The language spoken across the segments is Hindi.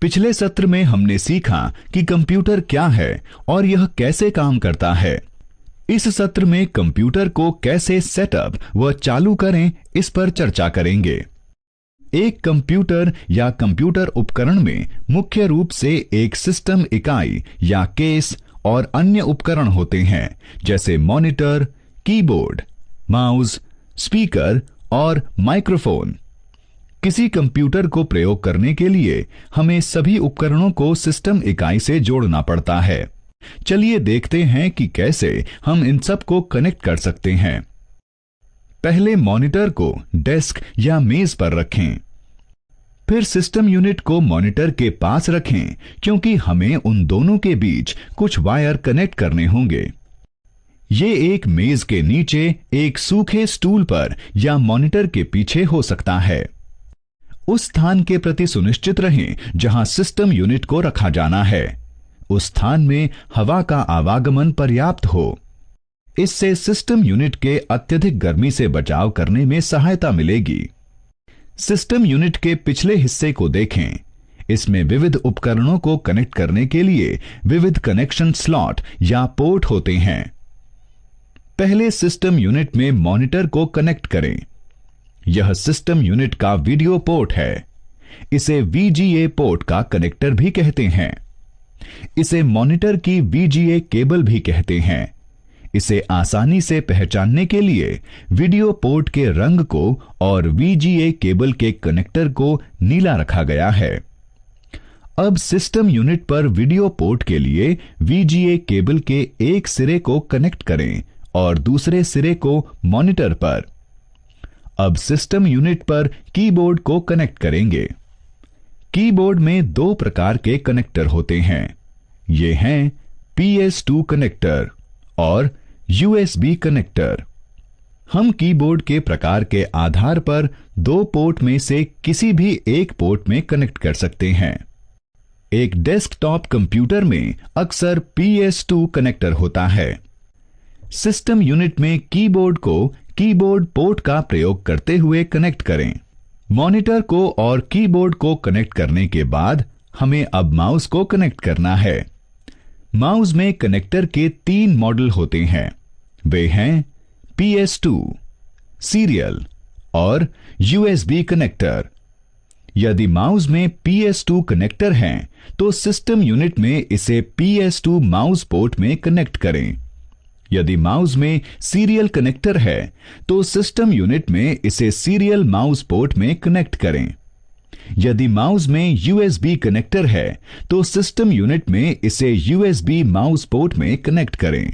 पिछले सत्र में हमने सीखा कि कंप्यूटर क्या है और यह कैसे काम करता है। इस सत्र में कंप्यूटर को कैसे सेटअप व चालू करें, इस पर चर्चा करेंगे। एक कंप्यूटर या कंप्यूटर उपकरण में मुख्य रूप से एक सिस्टम इकाई या केस और अन्य उपकरण होते हैं, जैसे मॉनिटर, कीबोर्ड, माउस, स्पीकर और माइक्रोफोन। किसी कंप्यूटर को प्रयोग करने के लिए हमें सभी उपकरणों को सिस्टम इकाई से जोड़ना पड़ता है। चलिए देखते हैं कि कैसे हम इन सब को कनेक्ट कर सकते हैं। पहले मॉनिटर को डेस्क या मेज पर रखें। फिर सिस्टम यूनिट को मॉनिटर के पास रखें, क्योंकि हमें उन दोनों के बीच कुछ वायर कनेक्ट करने होंगे। ये एक मेज के नीचे एक सूखे स्टूल पर या मॉनिटर के पीछे हो सकता है। उस स्थान के प्रति सुनिश्चित रहें जहां सिस्टम यूनिट को रखा जाना है। उस स्थान में हवा का आवागमन पर्याप्त हो। इससे सिस्टम यूनिट के अत्यधिक गर्मी से बचाव करने में सहायता मिलेगी। सिस्टम यूनिट के पिछले हिस्से को देखें। इसमें विविध उपकरणों को कनेक्ट करने के लिए विविध कनेक्शन स्लॉट या पोर्ट होते हैं। पहले सिस्टम यूनिट में मॉनिटर को कनेक्ट करें। यह सिस्टम यूनिट का वीडियो पोर्ट है। इसे VGA पोर्ट का कनेक्टर भी कहते हैं। इसे मॉनिटर की VGA केबल भी कहते हैं। इसे आसानी से पहचानने के लिए वीडियो पोर्ट के रंग को और VGA केबल के कनेक्टर को नीला रखा गया है। अब सिस्टम यूनिट पर वीडियो पोर्ट के लिए VGA केबल के एक सिरे को कनेक्ट करें और दूसरे सिरे को मॉनिटर पर। अब सिस्टम यूनिट पर कीबोर्ड को कनेक्ट करेंगे। कीबोर्ड में दो प्रकार के कनेक्टर होते हैं। ये हैं PS2 कनेक्टर और USB कनेक्टर। हम कीबोर्ड के प्रकार के आधार पर दो पोर्ट में से किसी भी एक पोर्ट में कनेक्ट कर सकते हैं। एक डेस्कटॉप कंप्यूटर में अक्सर PS2 कनेक्टर होता है। सिस्टम यूनिट में कीबोर्ड को कीबोर्ड पोर्ट का प्रयोग करते हुए कनेक्ट करें। मॉनिटर को और कीबोर्ड को कनेक्ट करने के बाद हमें अब माउस को कनेक्ट करना है। माउस में कनेक्टर के 3 मॉडल होते हैं। वे हैं PS2, सीरियल और USB कनेक्टर। यदि माउस में PS2 कनेक्टर हैं, तो सिस्टम यूनिट में इसे PS2 माउस पोर्ट में कनेक्ट करें। यदि माउस में सीरियल कनेक्टर है, तो सिस्टम यूनिट में इसे सीरियल माउस पोर्ट में कनेक्ट करें। यदि माउस में USB कनेक्टर है, तो सिस्टम यूनिट में इसे USB माउस पोर्ट में कनेक्ट करें।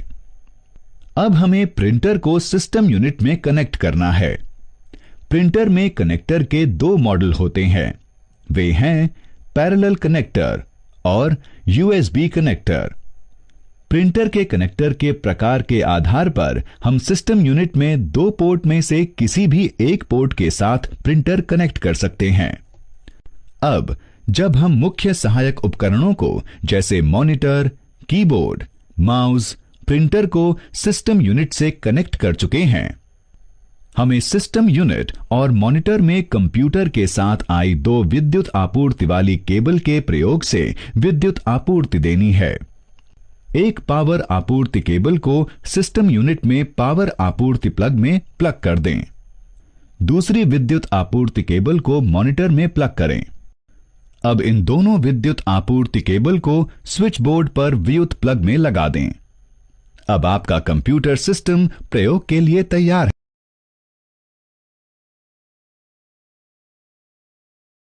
अब हमें प्रिंटर को सिस्टम यूनिट में कनेक्ट करना है। प्रिंटर में कनेक्टर के 2 मॉडल होते हैं। वे हैं पैरेलल कनेक्टर और USB कनेक्टर। प्रिंटर के कनेक्टर के प्रकार के आधार पर हम सिस्टम यूनिट में 2 पोर्ट में से किसी भी एक पोर्ट के साथ प्रिंटर कनेक्ट कर सकते हैं। अब जब हम मुख्य सहायक उपकरणों को जैसे मॉनिटर, कीबोर्ड, माउस, प्रिंटर को सिस्टम यूनिट से कनेक्ट कर चुके हैं, हमें सिस्टम यूनिट और मॉनिटर में कंप्यूटर के साथ आई 2 विद्युत आपूर्ति वाली केबल के प्रयोग से विद्युत आपूर्ति देनी है। एक पावर आपूर्ति केबल को सिस्टम यूनिट में पावर आपूर्ति प्लग में प्लग कर दें। दूसरी विद्युत आपूर्ति केबल को मॉनिटर में प्लग करें। अब इन दोनों विद्युत आपूर्ति केबल को स्विच बोर्ड पर विद्युत प्लग में लगा दें। अब आपका कंप्यूटर सिस्टम प्रयोग के लिए तैयार है।